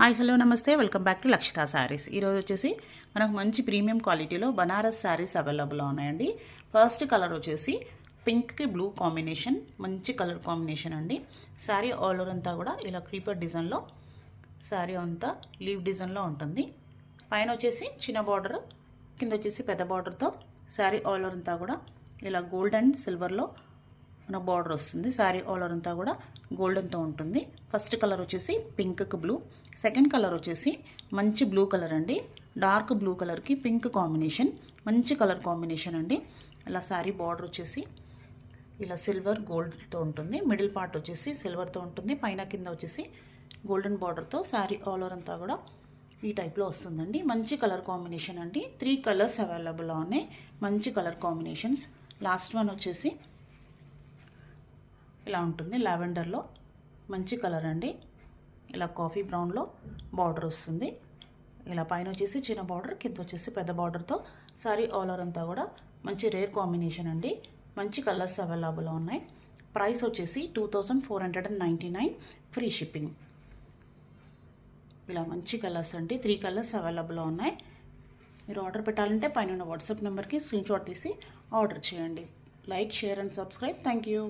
Hi hello నమస్తే welcome back to లక్షిత saris. ఈరోజు వచ్చేసి మనకు మంచి ప్రీమియం క్వాలిటీలో బనారస్ శారీస్ అవైలబుల్లో ఉన్నాయండి. ఫస్ట్ కలర్ వచ్చేసి పింక్కి బ్లూ కాంబినేషన్, మంచి కలర్ కాంబినేషన్ అండి. శారీ ఆల్ ఓవర్ అంతా కూడా ఇలా క్రీపర్ డిజైన్లో శారీ అంతా లీవ్ డిజైన్లో ఉంటుంది. పైన వచ్చేసి చిన్న బార్డర్, కింద వచ్చేసి పెద్ద బార్డర్తో శారీ ఆల్ ఓవర్ అంతా కూడా ఇలా గోల్డ్ అండ్ సిల్వర్లో మన బార్డర్ వస్తుంది. శారీ ఆల్ ఓవర్ అంతా కూడా గోల్డెన్తో ఉంటుంది. ఫస్ట్ కలర్ వచ్చేసి పింక్కి బ్లూ, సెకండ్ కలర్ వచ్చేసి మంచి బ్లూ కలర్ అండి. డార్క్ బ్లూ కలర్కి పింక్ కాంబినేషన్, మంచి కలర్ కాంబినేషన్ అండి. ఇలా శారీ బార్డర్ వచ్చేసి ఇలా సిల్వర్ గోల్డ్తో ఉంటుంది. మిడిల్ పార్ట్ వచ్చేసి సిల్వర్తో ఉంటుంది. పైన కింద వచ్చేసి గోల్డెన్ బార్డర్తో శారీ ఆల్ ఓవర్ అంతా కూడా ఈ టైప్లో వస్తుందండి. మంచి కలర్ కాంబినేషన్ అండి. 3 కలర్స్ అవైలబుల్లో ఉన్నాయి, మంచి కలర్ కాంబినేషన్స్. లాస్ట్ వన్ వచ్చేసి ఇలా ఉంటుంది, లావెండర్లో మంచి కలర్ అండి. ఇలా కాఫీ బ్రౌన్లో బార్డర్ వస్తుంది. ఇలా పైన వచ్చేసి చిన్న బార్డర్, కింద వచ్చేసి పెద్ద బార్డర్తో సారీ ఆల్ ఓవర్ అంతా కూడా మంచి రేర్ కాంబినేషన్ అండి. మంచి కలర్స్ అవైలబుల్లో ఉన్నాయి. ప్రైస్ వచ్చేసి 2499, ఫ్రీ షిప్పింగ్. ఇలా మంచి కలర్స్ అండి. 3 కలర్స్ అవైలబుల్లో ఉన్నాయి. మీరు ఆర్డర్ పెట్టాలంటే పైన వాట్సాప్ నెంబర్కి స్క్రీన్ షాట్ తీసి ఆర్డర్ చేయండి. Like, share and subscribe. Thank you.